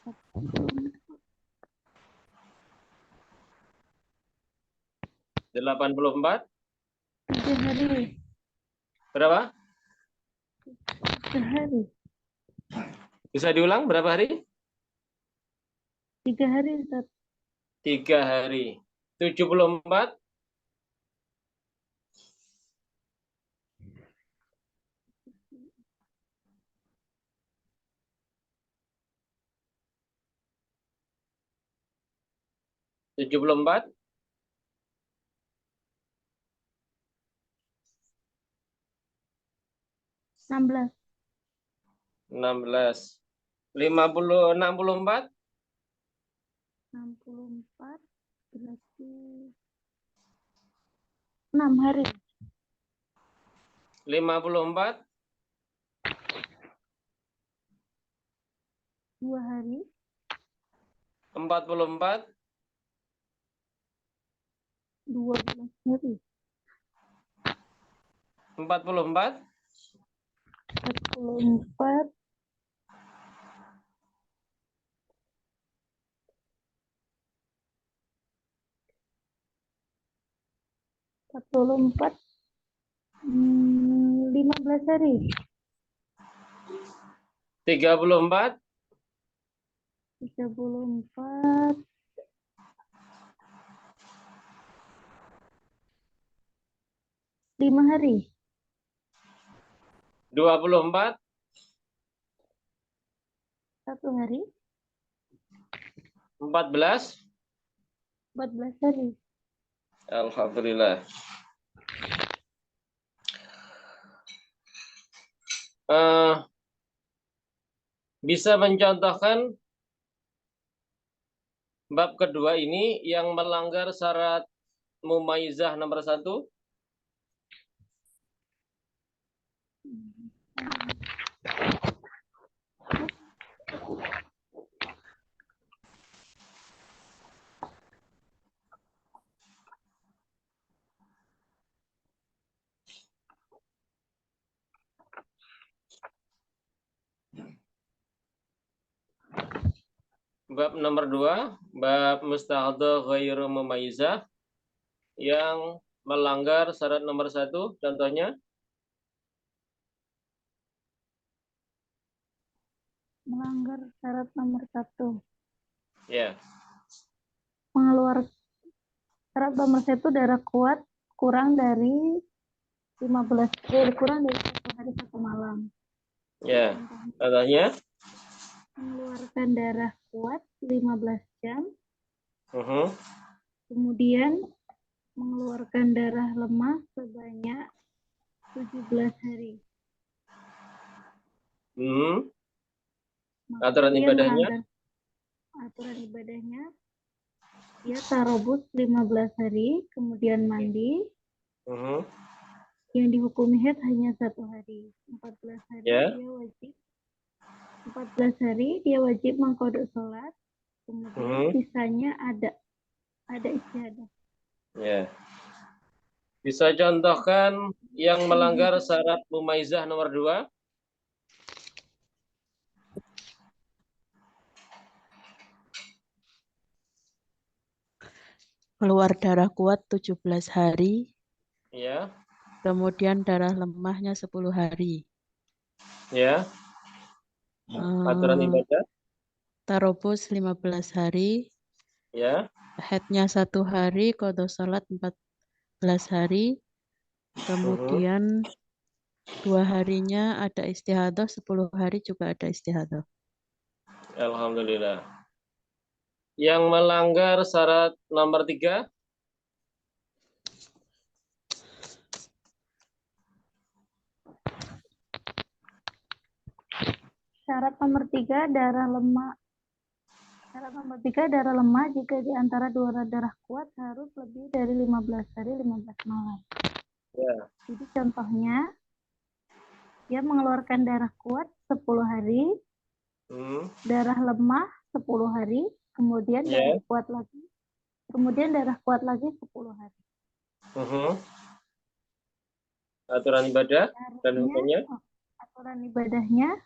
84. 3 hari. Berapa? 3 hari. Bisa diulang berapa hari? 3 hari, Ustaz. 3 hari. 74. 74. 16. 16. 50, 64. 64 berarti 6 hari. 54. 2 hari. 44. 12 hari. 44. 44. 44. 15 hari. 34. 34. 5 hari. 24. 1 hari. 14. 14 hari. Alhamdulillah. Bisa mencontohkan bab kedua ini yang melanggar syarat mumaizah nomor 1? Bab nomor 2, bab mustahadha ghairu mumaizah yang melanggar syarat nomor 1, contohnya? Melanggar syarat nomor 1. Ya. Mengeluarkan syarat nomor 1 darah kuat kurang dari 1 hari 1 malam. Ya. Contohnya? Mengeluarkan darah kuat 15 jam. Uh-huh. Kemudian mengeluarkan darah lemah sebanyak 17 hari. Maka Aturan dia ibadahnya? melanggar aturan ibadahnya. Dia tarobus 15 hari, kemudian mandi. Uh-huh. Yang dihukumi haid hanya 1 hari. 14 hari Ya. dia wajib. 14 hari dia wajib mengqadha sholat. Kemudian sisanya ada istiadah. Ya. Bisa contohkan yang melanggar syarat mumaizah nomor 2? Keluar darah kuat 17 hari. Ya. Kemudian darah lemahnya 10 hari. Ya. Aturan ibadah? Tarobus 15 hari. Ya. Haidnya 1 hari, qadha sholat 14 hari. Kemudian 2 harinya ada istihadah, 10 hari juga ada istihadah. Alhamdulillah. Yang melanggar syarat nomor 3? Syarat nomor 3 darah lemah. Syarat nomor 3 darah lemah jika di antara 2 darah kuat harus lebih dari 15 hari 15 malam. Ya. Jadi contohnya dia mengeluarkan darah kuat 10 hari, darah lemah 10 hari, kemudian darah kuat lagi, darah kuat lagi 10 hari. Aturan ibadah dan hukumnya? Aturan ibadahnya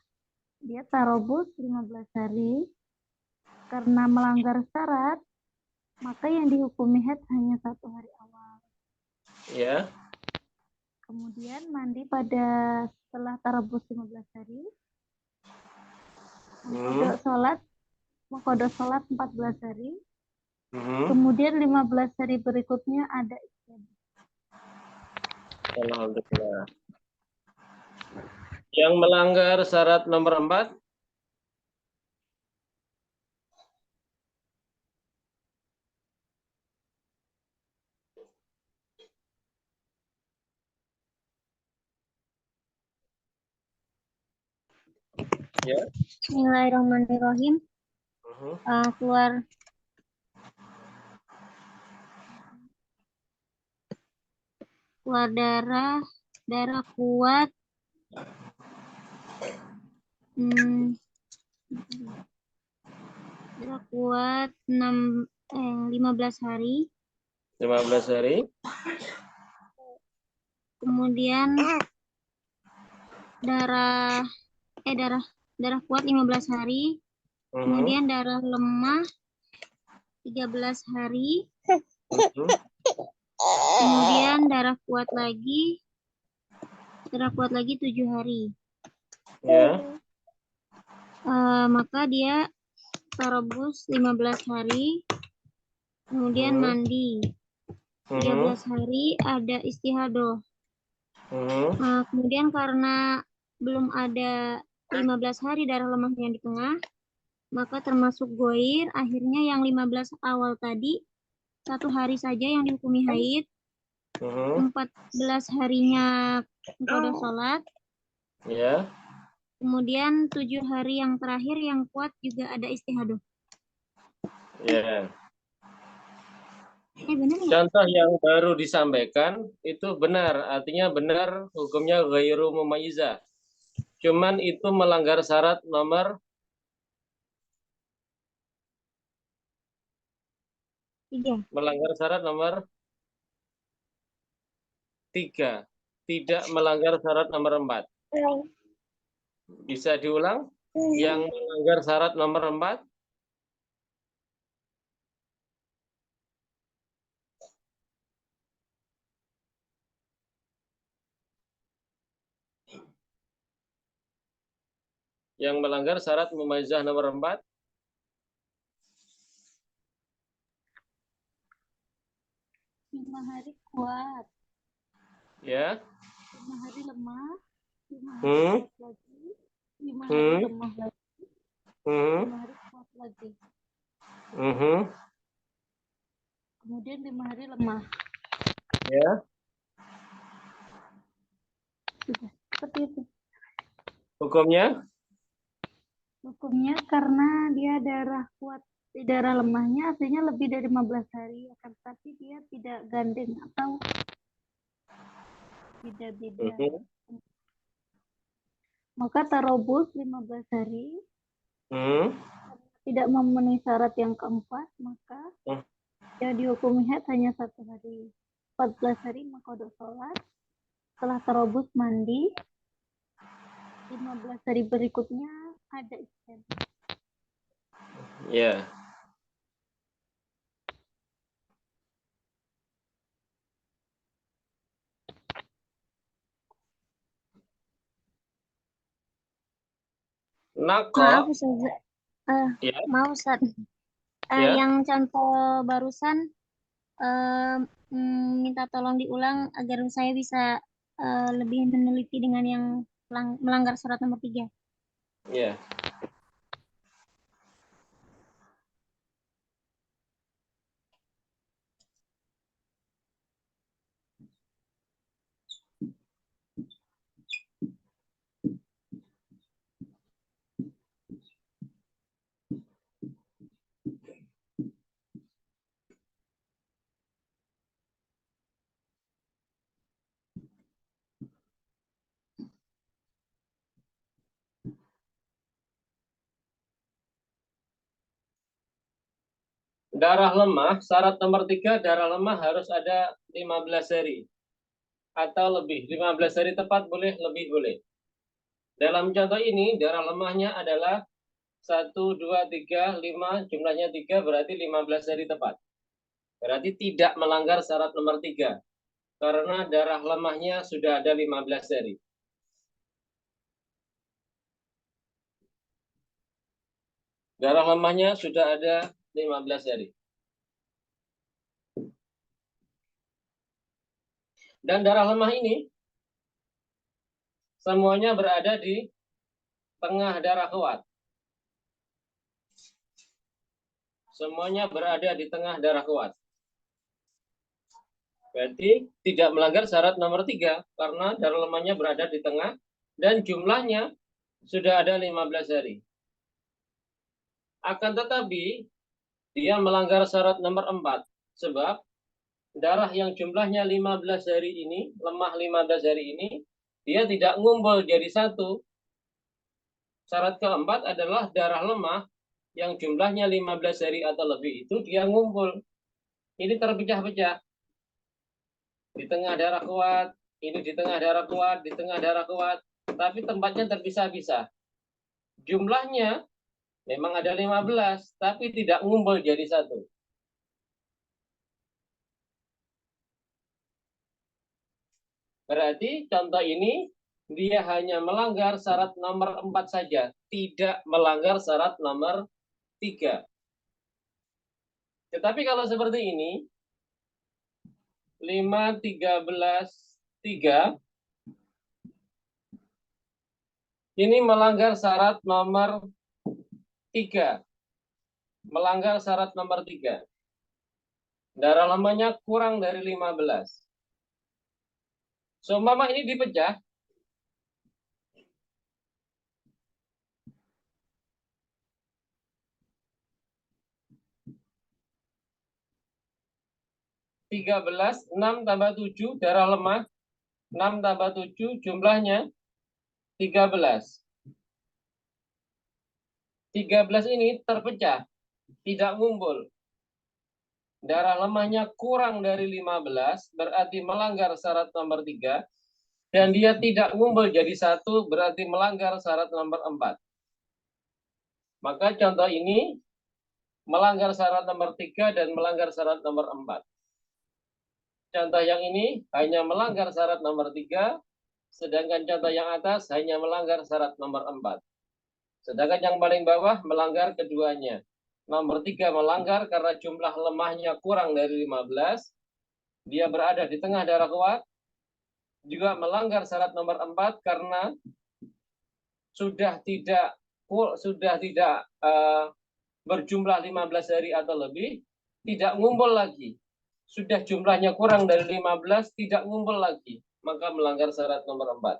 dia tarobus 15 hari, karena melanggar syarat, maka yang dihukumi haid hanya 1 hari awal. Ya. Kemudian mandi pada setelah tarabus 15 hari. Mengkodok sholat 14 hari. Kemudian 15 hari berikutnya ada istiadah. Alhamdulillah. Yang melanggar syarat nomor 4? Ya. Bismillahirrahmanirrahim. Keluar darah kuat, darah kuat 15 hari. 15 hari. Kemudian darah kuat 15 hari. Kemudian darah lemah 13 hari. Kemudian darah kuat lagi 7 hari. Ya. Maka dia tarabus 15 hari. Kemudian mandi 13 hari, ada istihadah. Kemudian karena belum ada 15 hari darah lemah yang di tengah, maka termasuk goir. Akhirnya yang 15 awal tadi 1 hari saja yang dihukumi haid. 14 harinya qada sholat. Ya. Kemudian 7 hari yang terakhir yang kuat juga ada istihadah. Ya. Benar nggak? Contoh yang baru disampaikan itu benar, artinya benar, hukumnya ghairu mumayyizah. Cuman itu melanggar syarat nomor 3. Melanggar syarat nomor 3. Tidak melanggar syarat nomor 4. Bisa diulang? Yang melanggar syarat nomor 4? Yang melanggar syarat mumayyizah nomor 4? Lima hari kuat. Ya. 5 hari lemah. 5 hari kuat lagi. 5 hari lemah lagi. 5 hari kuat lagi. Kemudian 5 hari lemah. Ya. Sudah, seperti itu. Hukumnya? Hukumnya karena dia darah kuat, darah lemahnya artinya lebih dari 15 hari, akan tetapi dia tidak gandeng atau tidak beda. Maka tarobus 15 hari. Tidak memenuhi syarat yang keempat, maka dia dihukumi haid hanya 1 hari. 14 hari mengkodok sholat. Setelah tarobus mandi. 15 hari berikutnya ada istiadah. Ya. Maaf Ustaz. Ya. Maaf Ustaz. Ya. Yang contoh barusan minta tolong diulang agar saya bisa lebih meneliti dengan yang melanggar syarat nomor 3. Ya. Darah lemah, syarat nomor 3, darah lemah harus ada 15 hari. Atau lebih, 15 hari tepat boleh, lebih boleh. Dalam contoh ini, darah lemahnya adalah 1, 2, 3, 5, jumlahnya 3, berarti 15 hari tepat. Berarti tidak melanggar syarat nomor 3. Karena darah lemahnya sudah ada 15 hari. Darah lemahnya sudah ada 15 hari. Dan darah lemah ini semuanya berada di tengah darah kuat. Semuanya berada di tengah darah kuat. Berarti tidak melanggar syarat nomor 3 karena darah lemahnya berada di tengah dan jumlahnya sudah ada 15 hari. Akan tetapi dia melanggar syarat nomor 4 sebab darah yang jumlahnya 15 hari ini, lemah 15 hari ini, dia tidak ngumpul jadi satu. Syarat keempat adalah darah lemah yang jumlahnya 15 hari atau lebih itu dia ngumpul. Ini terpecah-pecah. Di tengah darah kuat, ini di tengah darah kuat, di tengah darah kuat. Tapi tempatnya terpisah-pisah. Jumlahnya memang ada 15, tapi tidak ngumpul jadi satu. Berarti contoh ini dia hanya melanggar syarat nomor 4 saja, tidak melanggar syarat nomor 3. Tetapi kalau seperti ini, 5, 13, 3, ini melanggar syarat nomor 3. Melanggar syarat nomor 3. Darah lemahnya kurang dari 15. Seumpama ini dipecah, (13) 6 tambah 7 darah lemah 6 tambah 7 jumlahnya 13. 13 ini terpecah, tidak ngumpul. Darah lemahnya kurang dari 15 berarti melanggar syarat nomor 3 dan dia tidak ngumpul jadi satu berarti melanggar syarat nomor 4. Maka contoh ini melanggar syarat nomor 3 dan melanggar syarat nomor 4. Contoh yang ini hanya melanggar syarat nomor 3, sedangkan contoh yang atas hanya melanggar syarat nomor 4. Sedangkan yang paling bawah melanggar keduanya. Nomor 3 melanggar karena jumlah lemahnya kurang dari 15. Dia berada di tengah darah kuat. Juga melanggar syarat nomor 4 karena sudah tidak berjumlah 15 hari atau lebih, tidak ngumpul lagi. Sudah jumlahnya kurang dari 15, tidak ngumpul lagi. Maka melanggar syarat nomor 4.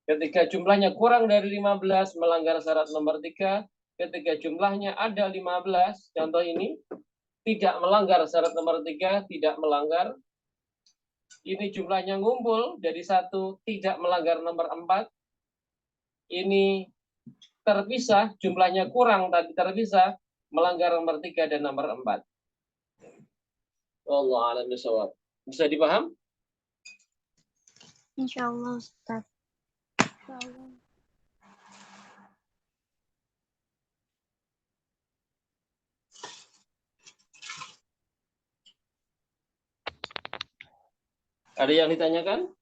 Ketika jumlahnya kurang dari 15, melanggar syarat nomor 3. Ketika jumlahnya ada 15, contoh ini, tidak melanggar syarat nomor 3, tidak melanggar. Ini jumlahnya ngumpul, jadi satu, tidak melanggar nomor 4. Ini terpisah, jumlahnya kurang tapi terpisah, melanggar nomor 3 dan nomor 4. Wallahu a'lam bishawab. Bisa dipaham? Insyaallah Ustaz. Insyaallah. Ada yang ditanyakan?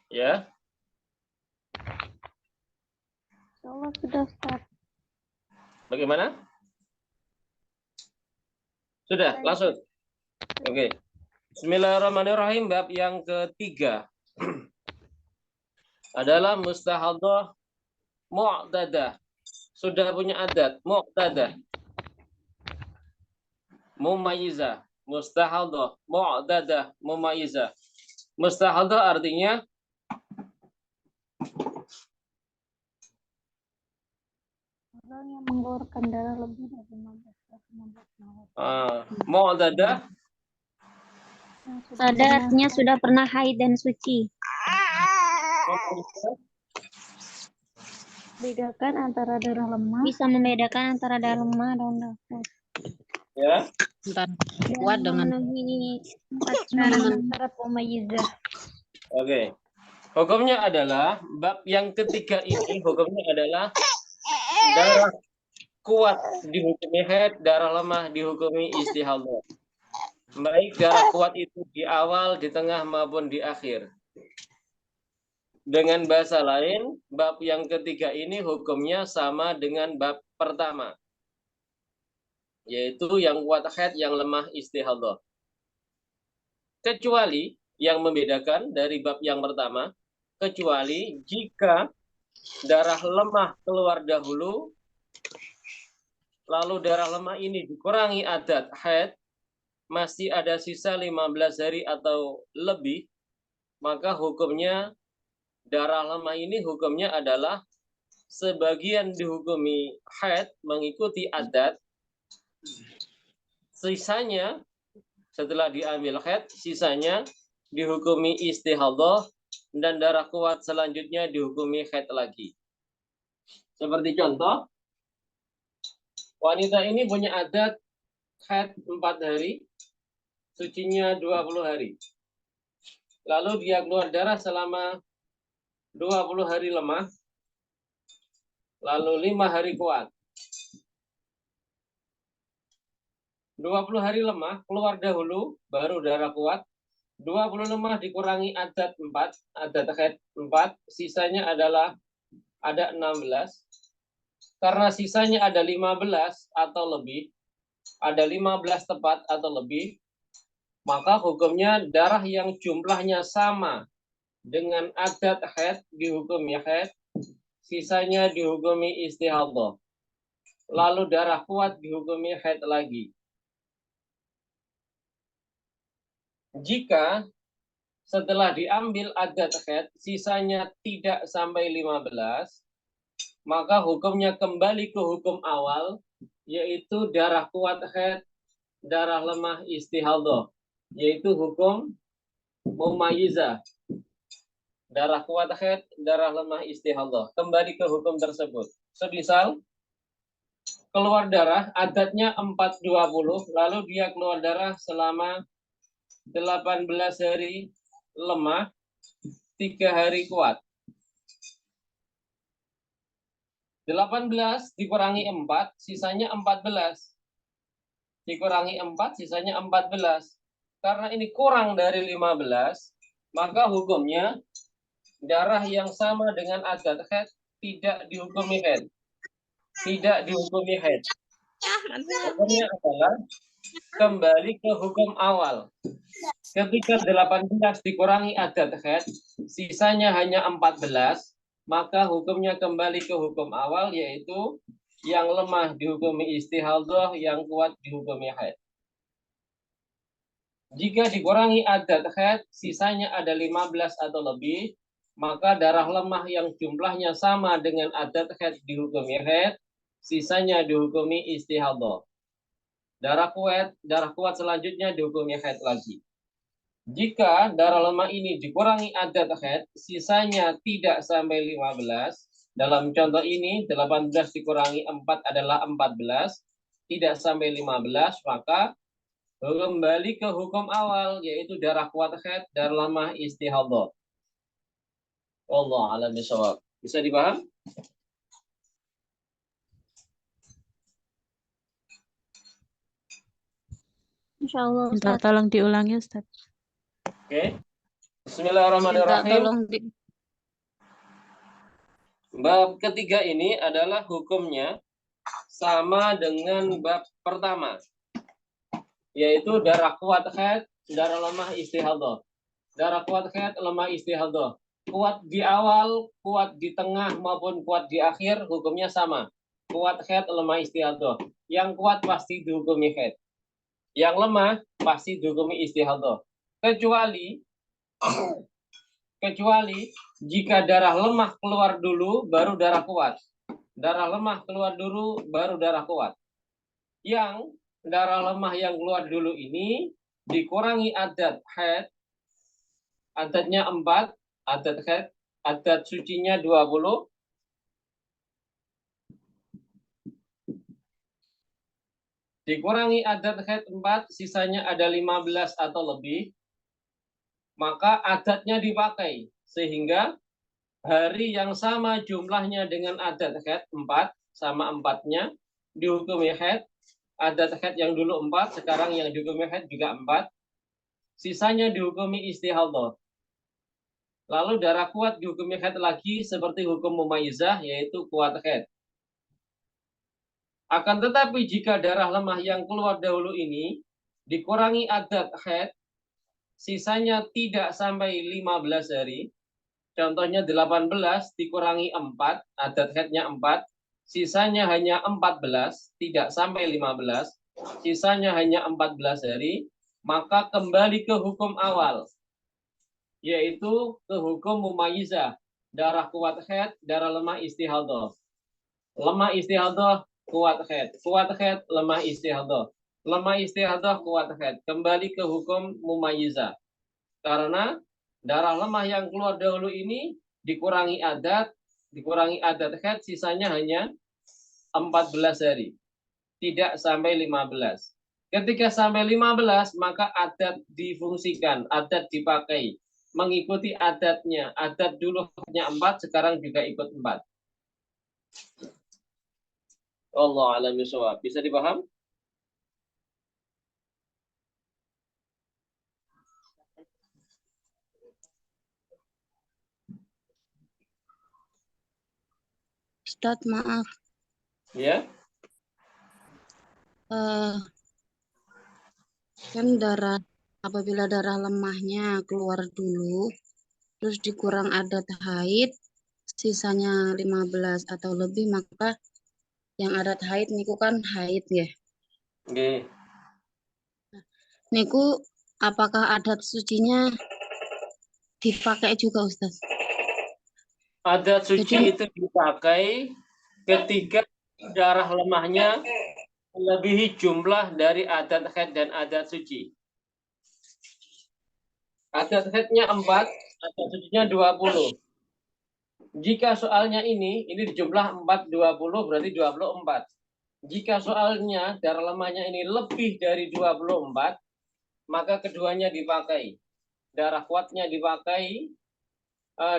Ya. Insyaallah sudah Ustaz. Bagaimana? Sudah, langsung. Oke. Bismillahirrahmanirrahim. Bab yang ketiga adalah mustahadhah mu'tadah. Sudah punya adat, mu'tadah. Mumayyizah. Mustahadhah mu'tadah, mumayyizah. Mustahadhah artinya orang yang mengeluarkan darah lebih dari 15 malam. mu'tadah Pada artinya sudah pernah haid dan suci. Bedakan antara darah lemah. Bisa membedakan antara darah lemah dan darah kuat. Ya. Kuat dengan memenuhi Syarat mumayyizah. Oke. Hukumnya adalah bab yang ketiga ini hukumnya adalah darah kuat dihukumi haid, darah lemah dihukumi istihadah. Baik darah kuat itu di awal, di tengah maupun di akhir. Dengan bahasa lain, bab yang ketiga ini hukumnya sama dengan bab pertama. Yaitu yang kuat haid, yang lemah istihadah. Kecuali yang membedakan dari bab yang pertama, kecuali jika darah lemah keluar dahulu, lalu darah lemah ini dikurangi adat haid, masih ada sisa 15 hari atau lebih, maka hukumnya darah lemah ini hukumnya adalah sebagian dihukumi haid mengikuti adat, sisanya setelah diambil haid, sisanya dihukumi istihadah, dan darah kuat selanjutnya dihukumi haid lagi. Seperti contoh, wanita ini punya adat haid 4 hari, sucinya 20 hari. Lalu dia keluar darah selama 20 hari lemah, lalu 5 hari kuat. 20 hari lemah, keluar dahulu, baru darah kuat. 20 lemah dikurangi adat 4, adat haid 4, sisanya adalah ada 16. Karena sisanya ada 15 atau lebih, ada 15 tepat atau lebih, maka hukumnya darah yang jumlahnya sama dengan adat haid dihukumi haid, sisanya dihukumi istihadah. Lalu darah kuat dihukumi haid lagi. Jika setelah diambil adat haid, sisanya tidak sampai 15, maka hukumnya kembali ke hukum awal, yaitu darah kuat haid, darah lemah istihadah, yaitu hukum mumayyizah. Darah kuat haid, darah lemah istihadah. Kembali ke hukum tersebut. Semisal keluar darah, adatnya 4-20, lalu dia keluar darah selama 18 hari lemah, 3 hari kuat. 18 dikurangi 4, sisanya 14. Dikurangi 4, sisanya 14. Karena ini kurang dari 15, maka hukumnya darah yang sama dengan adat haid tidak dihukumi haid. Tidak dihukumi haid. Hukumnya adalah kembali ke hukum awal. Ketika 18 dikurangi adat haid, sisanya hanya 14, maka hukumnya kembali ke hukum awal, yaitu yang lemah dihukumi istihadah, yang kuat dihukumi haid. Jika dikurangi adat haid, sisanya ada 15 atau lebih, maka darah lemah yang jumlahnya sama dengan adat haid dihukumi haid, sisanya dihukumi istihadah. Darah kuat selanjutnya dihukumi haid lagi. Jika darah lemah ini dikurangi adat haid, sisanya tidak sampai 15. Dalam contoh ini, 18 dikurangi 4 adalah 14. Tidak sampai 15, maka kembali ke hukum awal, yaitu darah kuat haid, darah lemah istihadah. Wallahu a'lam bishawab. Bisa dipaham? Insyaallah Minta Ustaz. tolong diulangi, Ustaz. Oke. Bismillahirrahmanirrahim. Tolong Bab ketiga ini adalah hukumnya sama dengan bab pertama, yaitu darah kuat haid, darah lemah istihadah. Darah kuat haid, lemah istihadah. Kuat di awal, kuat di tengah maupun kuat di akhir, hukumnya sama. Kuat haid, lemah istihadah. Yang kuat pasti dihukumi haid. Yang lemah pasti dihukumi istihadah. Kecuali jika darah lemah keluar dulu baru darah kuat. Darah lemah keluar dulu baru darah kuat. Yang darah lemah yang keluar dulu ini dikurangi adat haid, adatnya 4, adat haid, adat sucinya 20, dikurangi adat haid 4, sisanya ada 15 atau lebih, maka adatnya dipakai. Sehingga hari yang sama jumlahnya dengan adat haid 4, sama 4-nya, dihukumi haid. Adat haid yang dulu 4, sekarang yang dihukumi haid juga 4. Sisanya dihukumi istihadhah. Lalu darah kuat dihukumi haid lagi seperti hukum mumayyizah, yaitu kuat haid. Akan tetapi jika darah lemah yang keluar dahulu ini dikurangi adat haid, sisanya tidak sampai 15 hari. Contohnya 18 dikurangi 4, adat haidnya 4, sisanya hanya 14, tidak sampai 15, sisanya hanya 14 hari, maka kembali ke hukum awal, yaitu ke hukum mumayyizah, darah kuat haid, darah lemah istihadhah. Lemah istihadhah, kuat haid, lemah istihadhah. Lemah istihadhah, kuat haid. Kembali ke hukum mumayyizah. Karena darah lemah yang keluar dahulu ini dikurangi adat haid, sisanya hanya 14 hari. Tidak sampai 15. Ketika sampai 15, maka adat difungsikan, adat dipakai. Mengikuti adatnya. Adat dulu hanya 4, sekarang juga ikut 4. Allah a'lam bishawab. Bisa dipaham? Ustadz, maaf. Ya. Kan apabila darah lemahnya keluar dulu, terus dikurang adat haid, sisanya 15 atau lebih, maka yang adat haid niku kan haid ya. Oke. Niku apakah adat sucinya dipakai juga, Ustaz? Adat suci itu dipakai ketika darah lemahnya melebihi jumlah dari adat haid dan adat suci. Adat haidnya 4, adat sucinya 20. Jika soalnya ini jumlah 4, 20 berarti 24. Jika soalnya darah lemahnya ini lebih dari 24, maka keduanya dipakai. Darah kuatnya dipakai,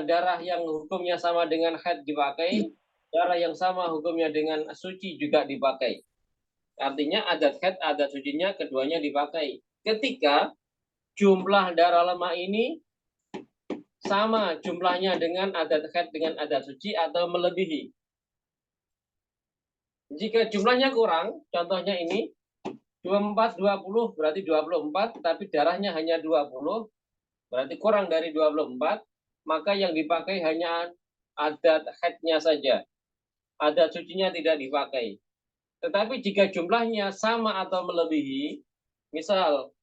darah yang hukumnya sama dengan haid dipakai, darah yang sama hukumnya dengan suci juga dipakai. Artinya adat haid, adat sucinya keduanya dipakai. Ketika jumlah darah lemah ini sama jumlahnya dengan adat haid dengan adat suci atau melebihi. Jika jumlahnya kurang, contohnya ini 24, 20 berarti 24, tapi darahnya hanya 20, berarti kurang dari 24, maka yang dipakai hanya adat haidnya saja. Adat sucinya tidak dipakai. Tetapi jika jumlahnya sama atau melebihi, misal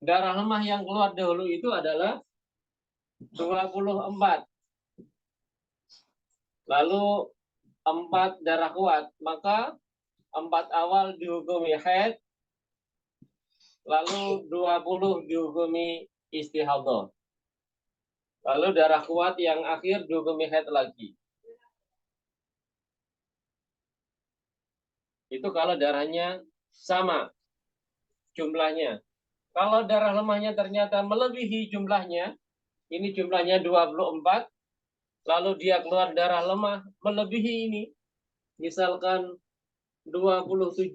darah lemah yang keluar dahulu itu adalah 24. Lalu 4 darah kuat, maka 4 awal dihukumi haid, lalu 20 dihukumi istihadhah. Lalu darah kuat yang akhir dihukumi haid lagi. Itu kalau darahnya sama jumlahnya. Kalau darah lemahnya ternyata melebihi jumlahnya, ini jumlahnya 24, lalu dia keluar darah lemah melebihi ini, misalkan 27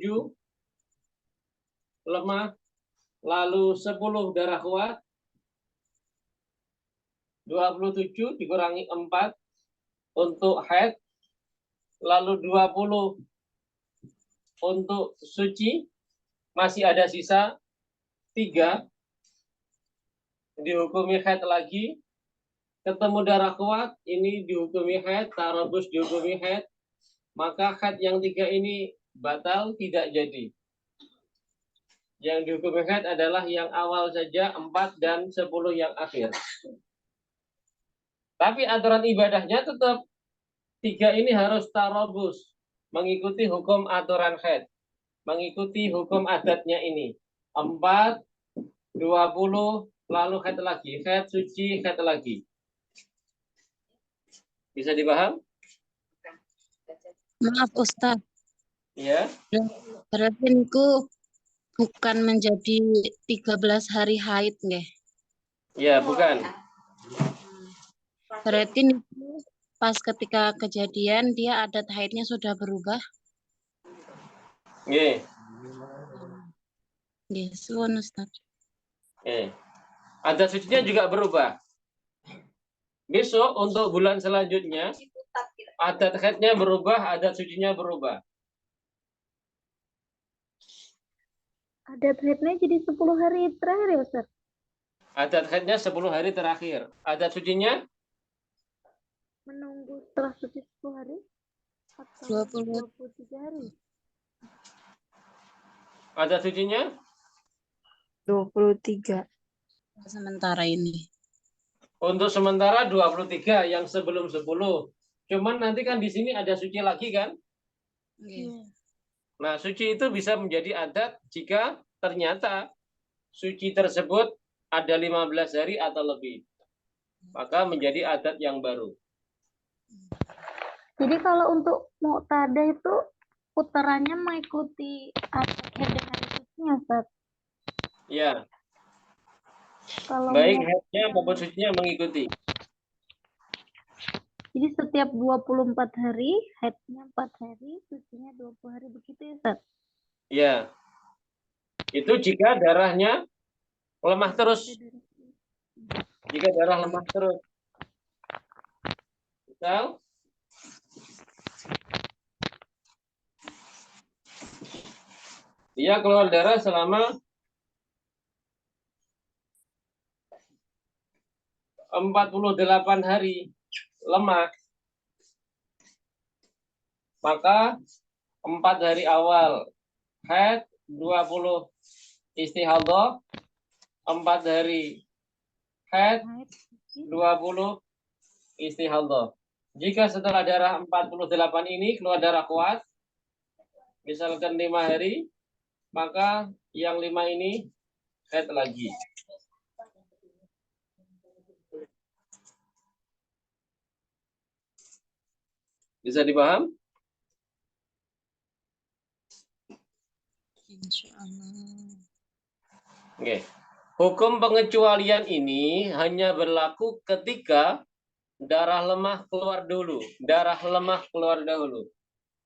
lemah, lalu 10 darah kuat, 27 dikurangi 4 untuk haid, lalu 20 untuk suci, masih ada sisa 3, dihukumi haid lagi, ketemu darah kuat, ini dihukumi haid, tarabus dihukumi haid, maka haid yang 3 ini batal, tidak jadi. Yang dihukumi haid adalah yang awal saja, 4 dan 10 yang akhir. Tapi aturan ibadahnya tetap 3 ini harus tarabus, mengikuti hukum aturan haid, mengikuti hukum adatnya ini. 4, 20, lalu haid lagi. Haid suci, haid lagi. Bisa dipaham? Maaf Ustaz, Ya. berarti niku bukan menjadi 13 hari haid nggih. Ya, bukan. Berarti niku pas ketika kejadian dia adat haidnya sudah berubah. Nggih. Nggih, suwun Ustaz. Adat sucinya juga berubah. Besok untuk bulan selanjutnya adat haidnya berubah, adat sucinya berubah. Adat haidnya jadi 10 hari terakhir ya Ustaz? Adat haidnya 10 hari terakhir. Adat sucinya? Menunggu setelah suci 10 hari? Atau 23 hari? Adat sucinya? 23. Sementara ini. Untuk sementara 23 yang sebelum 10. Cuman nanti kan di sini ada suci lagi kan? Nggih. Nah, suci itu bisa menjadi adat jika ternyata suci tersebut ada 15 hari atau lebih. Maka menjadi adat yang baru. Jadi kalau untuk Muqtada itu putarannya mengikuti adat haid dan hari sucinya Ustaz? Ya. Kalau Baik haidnya maupun sucinya mengikuti. Jadi setiap 24 hari, haidnya 4 hari, sucinya 20 hari, begitu ya Ustaz? Ya. Itu jika darahnya lemah terus. Jika darah lemah terus. Misal, dia keluar darah selama 48 hari lemah, maka 4 hari awal haid, 20 istihadhah, 4 hari haid, 20 istihadhah. Jika setelah darah 48 ini keluar darah kuat, misalkan 5 hari, maka yang 5 ini haid lagi. Bisa dipaham? Insyaallah. Oke. Hukum pengecualian ini hanya berlaku ketika darah lemah keluar dulu. Darah lemah keluar dahulu.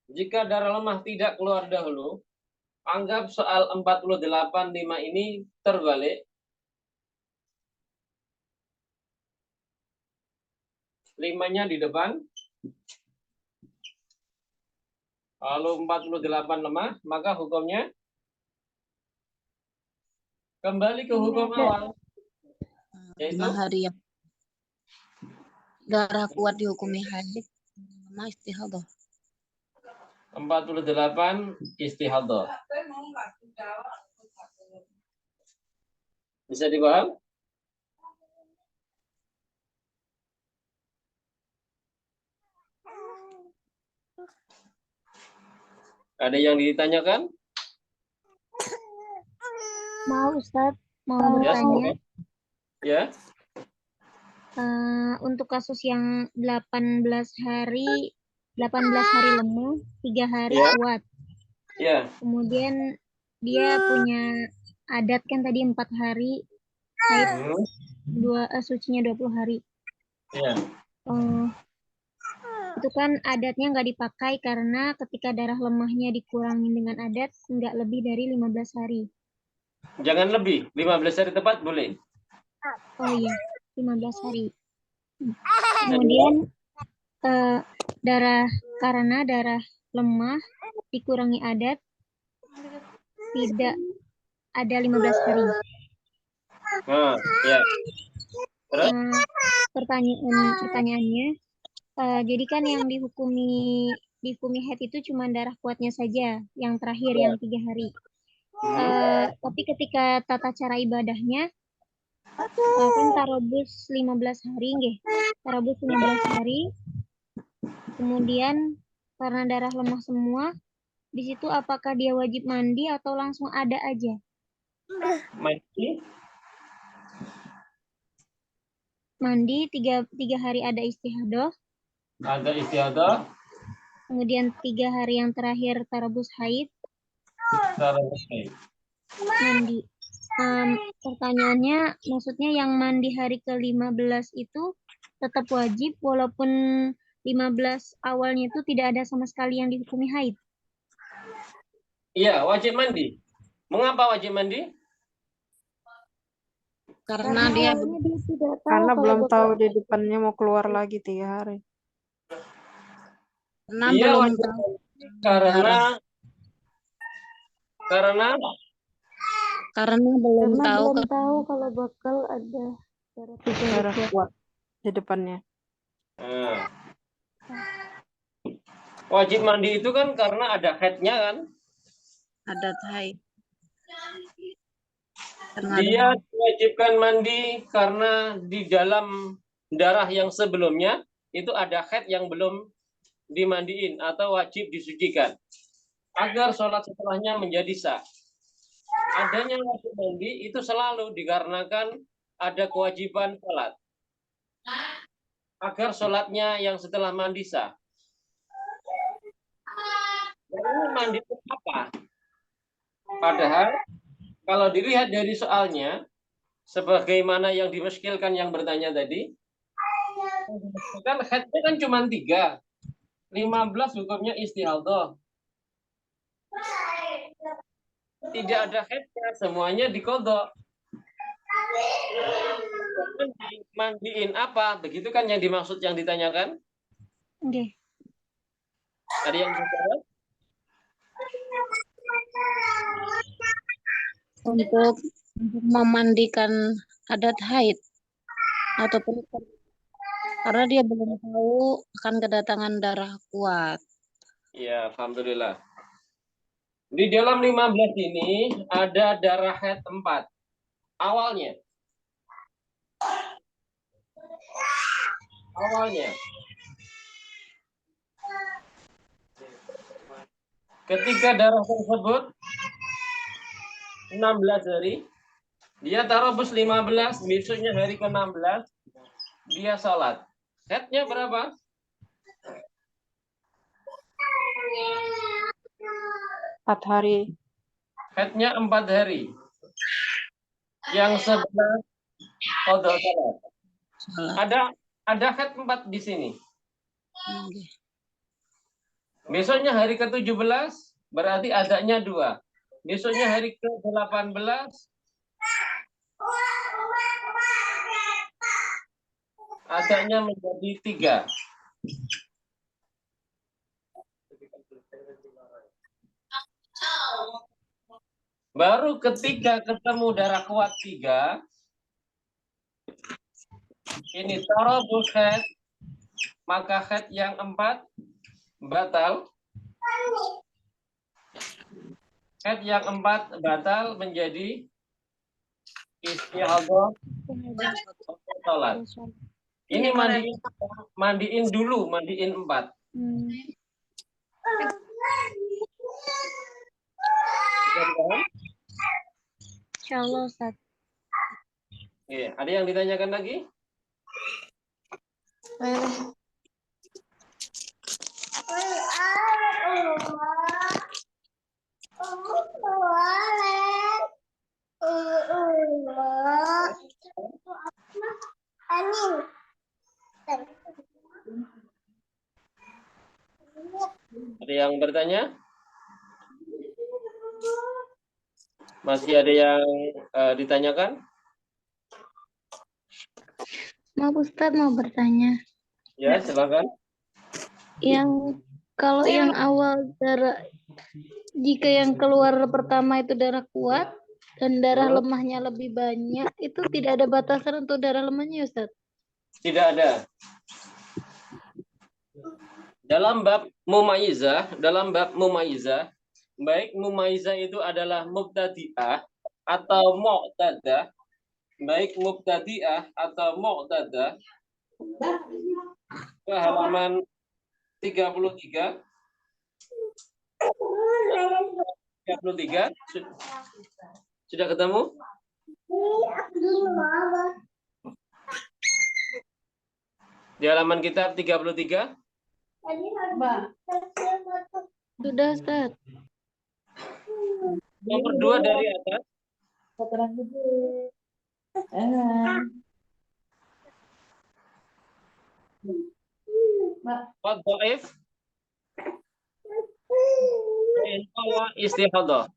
Jika darah lemah tidak keluar dahulu, anggap soal 48-5 ini terbalik. 5-nya di depan. Lalu 48 lemah, maka hukumnya kembali ke hukum awal. 5 hari yang darah kuat dihukumi haid, lemah istihadhah. 48 istihadhah. Bisa dipaham? Ada yang ditanyakan? Mau Ustaz, mau Ya, bertanya. Ya. Untuk kasus yang 18 hari lemah, 3 hari Ya. kuat. Ya. Kemudian dia punya adat kan tadi 4 hari, haid sucinya 20 hari. Ya. Itu kan adatnya nggak dipakai karena ketika darah lemahnya dikurangin dengan adat nggak lebih dari 15 hari. Jangan lebih, 15 hari tepat boleh. Oh iya, 15 hari. Kemudian karena darah lemah dikurangi adat tidak ada 15 hari. Ya. Terus? Pertanyaannya, jadi kan yang dihukumi haid itu cuma darah kuatnya saja, yang terakhir yang 3 hari. Tapi ketika tata cara ibadahnya kan tarobus 15 hari nggih. Tarobus 15 hari. Kemudian karena darah lemah semua, di situ apakah dia wajib mandi atau langsung ada aja? Mandi 3 hari ada istihadah. Ada istihadah. Kemudian 3 hari yang terakhir tarabus haid. Mandi. Pertanyaannya, maksudnya yang mandi hari ke-15 itu tetap wajib walaupun 15 awalnya itu tidak ada sama sekali yang dihukumi haid. Iya, wajib mandi. Mengapa wajib mandi? Karena dia tidak tahu Karena belum bakal tahu di depannya mau keluar lagi 3 hari. Iya, belum wajib tahu karena belum tahu belum tahu kalau bakal ada Darah kuat di depannya. Nah. Wajib mandi itu kan karena ada haidnya kan? ada haid. Dia diwajibkan mandi karena di dalam darah yang sebelumnya itu ada haid yang belum dimandiin atau wajib disucikan agar sholat setelahnya menjadi sah. Adanya wajib mandi itu selalu dikarenakan ada kewajiban sholat agar sholatnya yang setelah mandi sah. Ini mandi itu apa? Padahal kalau dilihat dari soalnya, sebagaimana yang dimuskilkan yang bertanya tadi, kan haidnya kan cuma 3. 15 hukumnya istihadah. Tidak ada haidnya, semuanya dikodok. Mandiin apa? Begitu kan yang dimaksud yang ditanyakan? Oke. Ada yang bisa jawab? Untuk memandikan adat haid ataupun karena dia belum tahu akan kedatangan darah kuat. Ya, alhamdulillah. Di dalam 15 ini ada darah haid 4. Awalnya. Ketika darah tersebut 16 hari, dia tarobus 15, besoknya hari ke-16, dia sholat. Haidnya berapa? 4 hari. Haidnya 4 hari. Yang 11 qadha salat. Ada haid 4 di sini. Besoknya hari ke-17 berarti adanya 2. Besoknya hari ke-18 adanya menjadi 3. Baru ketika ketemu darah kuat 3, ini tarabus haid, maka haid yang 4 batal. Haid yang 4 batal menjadi istihadah sholat. Ini mandiin dulu, mandiin 4. Insyaallah, Ustaz. Iya, ada yang ditanyakan lagi? Ada yang bertanya? Masih ada yang ditanyakan? Maaf Ustadz, mau bertanya. Ya, silakan. Yang kalau yang awal darah, jika yang keluar pertama itu darah kuat dan darah lemahnya lebih banyak, itu tidak ada batasan untuk darah lemahnya, Ustadz? Tidak ada. Dalam bab mumayyizah, baik mumayyizah itu adalah mubtadi'ah atau mu'tadah, baik mubtadi'ah atau mu'tadah, ke halaman 33 33 Sudah ketemu? Di halaman kitab 33? Sudah, Ustaz. Nomor 2 dari atas. Wadhaif istihadah.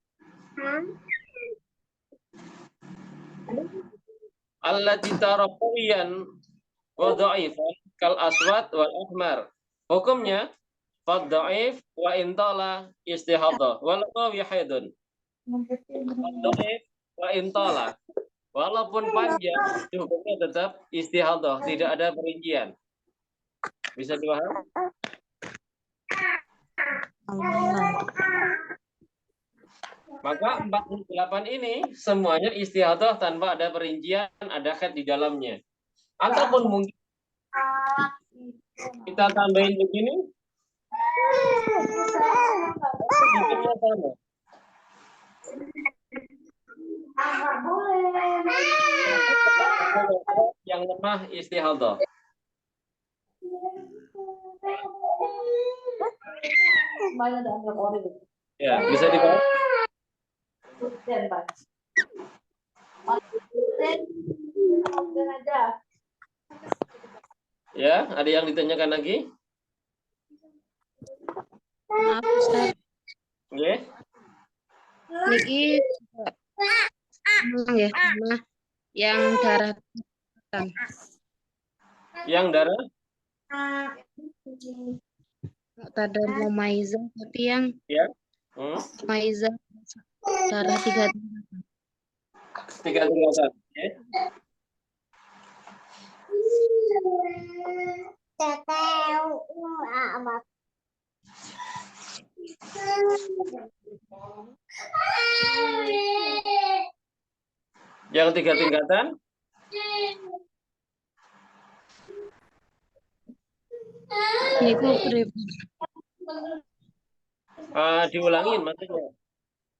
Allati tara qawiyan wa dha'ifan kal aswad wal ahmar. Hukumnya fadhaif wa intala istihadah wal qawi haidun. Fadhaif wa intala. Walaupun panjang, hukumnya tetap istihadah, tidak ada perincian. Bisa dipaham? Maka 48 ini semuanya istihadah tanpa ada perincian, ada khat di dalamnya. Ataupun mungkin kita tambahin begini. Hukumnya sama. Yang lemah istihadah. Ya, bisa dipaham? Ya, ada yang ditanyakan lagi? Maaf Ustaz. Oke. Niki ya, sama yang darah Yang darah? tadi mau Maiza, tapi yang Ya. Maiza darah 3 tingkatan. Oke. Yang 3 tingkatan? Niku Diulangin maksudnya.